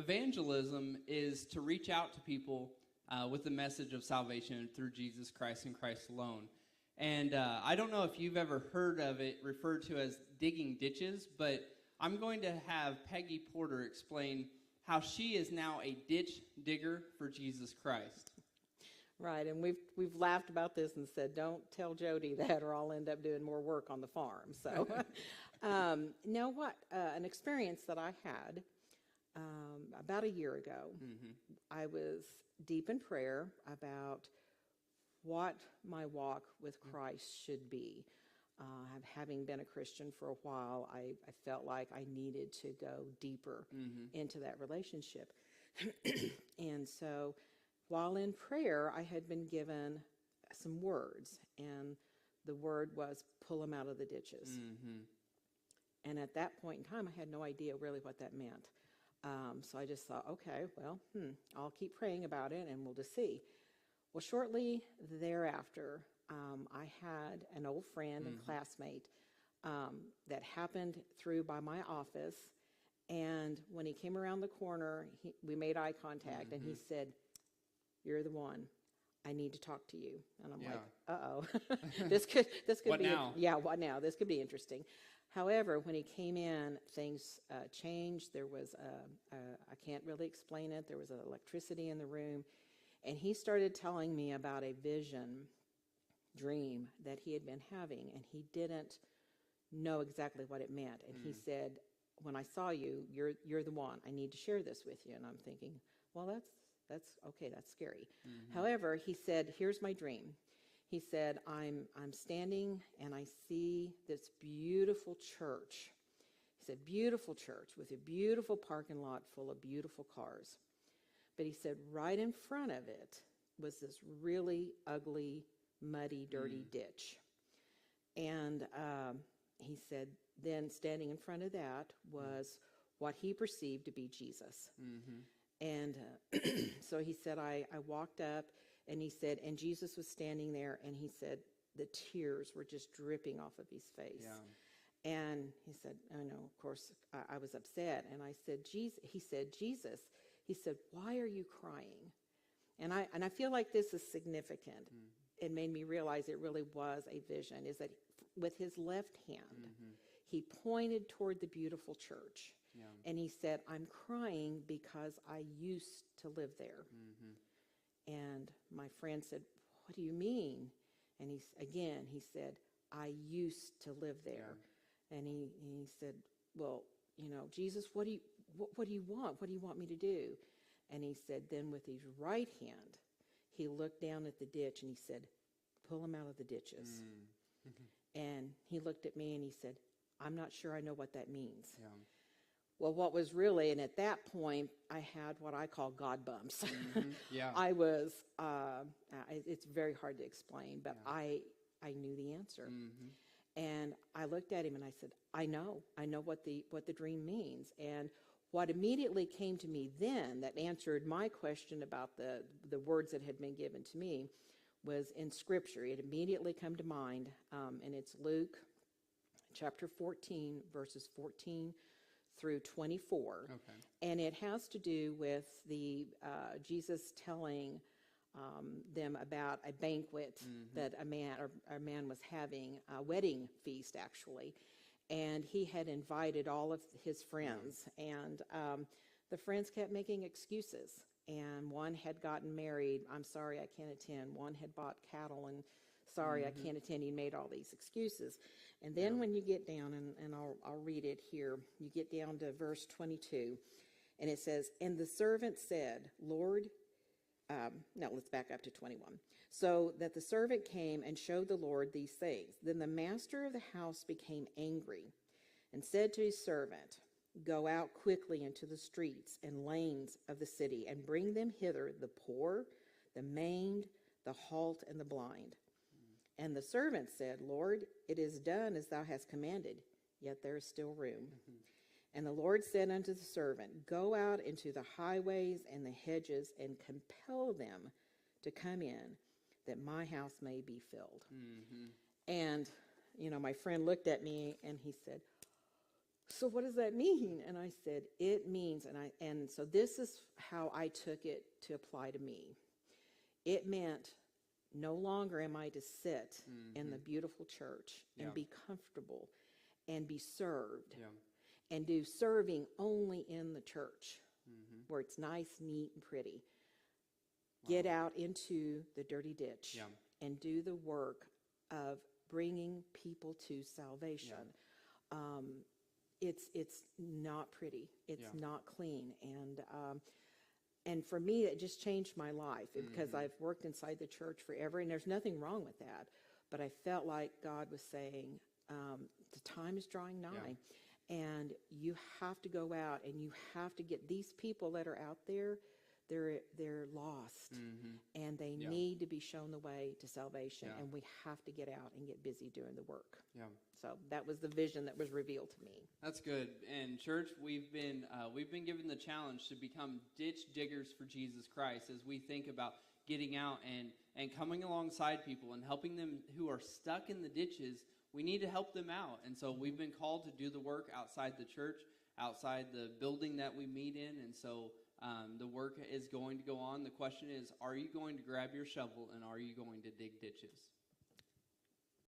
Evangelism is to reach out to people with the message of salvation through Jesus Christ and Christ alone. And I don't know if you've ever heard of it referred to as digging ditches, but I'm going to have Peggy Porter explain how she is now a ditch digger for Jesus Christ. Right, and we've laughed about this and said, don't tell Jody that or I'll end up doing more work on the farm. So, an experience that I had about a year ago, I was deep in prayer about what my walk with Christ should be. Having been a Christian for a while, I felt like I needed to go deeper into that relationship. And so while in prayer, I had been given some words, and the word was, pull them out of the ditches. And at that point in time, I had no idea really what that meant. So I just thought, okay, well, I'll keep praying about it, and we'll just see. Well, shortly thereafter, I had an old friend and classmate that happened through by my office, and when he came around the corner, we made eye contact, and he said, "You're the one. I need to talk to you." And I'm like, "Uh-oh, this could What be now? what now? This could be interesting." However, when he came in, things changed. There was I can't really explain it. There was electricity in the room, and he started telling me about a dream that he had been having, and he didn't know exactly what it meant. And he said, "When I saw you, you're the one. I need to share this with you." And I'm thinking, well, that's okay. That's scary. However, he said, "Here's my dream." He said, I'm standing and I see this beautiful church. He said, beautiful church with a beautiful parking lot full of beautiful cars. But he said right in front of it was this really ugly, muddy, dirty ditch. And he said then standing in front of that was what he perceived to be Jesus. And so he said, I walked up, and he said, and Jesus was standing there, and he said the tears were just dripping off of his face. And he said, I know, of course, I was upset. And I said, Jesus. He said, Jesus. He said, why are you crying? And I feel like this is significant. It made me realize it really was a vision, is that with his left hand, he pointed toward the beautiful church. And he said, I'm crying because I used to live there. And my friend said, what do you mean? And he said, I used to live there. And he said, well, Jesus, what do you want? What do you want me to do? And he said, then with his right hand, he looked down at the ditch and he said, pull them out of the ditches. And he looked at me and he said, I'm not sure I know what that means. Well, what was really, and at that point, I had what I call God bumps. I was, it's very hard to explain, but I knew the answer. And I looked at him and I said, I know what the dream means. And what immediately came to me then that answered my question about the words that had been given to me was in Scripture. It immediately come to mind, and it's Luke chapter 14, verses 14 through 24. And it has to do with the Jesus telling them about a banquet that a man was having, a wedding feast actually, and he had invited all of his friends, and the friends kept making excuses, and one had gotten married, I'm sorry I can't attend. One had bought cattle, and sorry I can't attend. He made all these excuses. And then when you get down, and I'll read it here, you get down to verse 22, and it says, and the servant said, Lord, no, let's back up to 21. So that the servant came and showed the Lord these things. Then the master of the house became angry and said to his servant, go out quickly into the streets and lanes of the city and bring them hither the poor, the maimed, the halt, and the blind. And the servant said, Lord, it is done as thou hast commanded, yet there is still room. And the Lord said unto the servant, go out into the highways and the hedges and compel them to come in, that my house may be filled. And, my friend looked at me and he said, so what does that mean? And I said, it means, and so this is how I took it to apply to me. It meant no longer am I to sit in the beautiful church and Yeah. be comfortable and be served Yeah. and do serving only in the church where it's nice, neat, and pretty. Get out into the dirty ditch Yeah. and do the work of bringing people to salvation. It's not pretty. It's Yeah. not clean. And for me, it just changed my life because I've worked inside the church forever, and there's nothing wrong with that. But I felt like God was saying, the time is drawing nigh, and you have to go out and you have to get these people that are out there. They're lost, and they need to be shown the way to salvation, and we have to get out and get busy doing the work. Yeah. So that was the vision that was revealed to me. That's good. And church, we've been given the challenge to become ditch diggers for Jesus Christ as we think about getting out and coming alongside people and helping them who are stuck in the ditches. We need to help them out. And so we've been called to do the work outside the church, outside the building that we meet in. And so the work is going to go on. The question is, are you going to grab your shovel and are you going to dig ditches?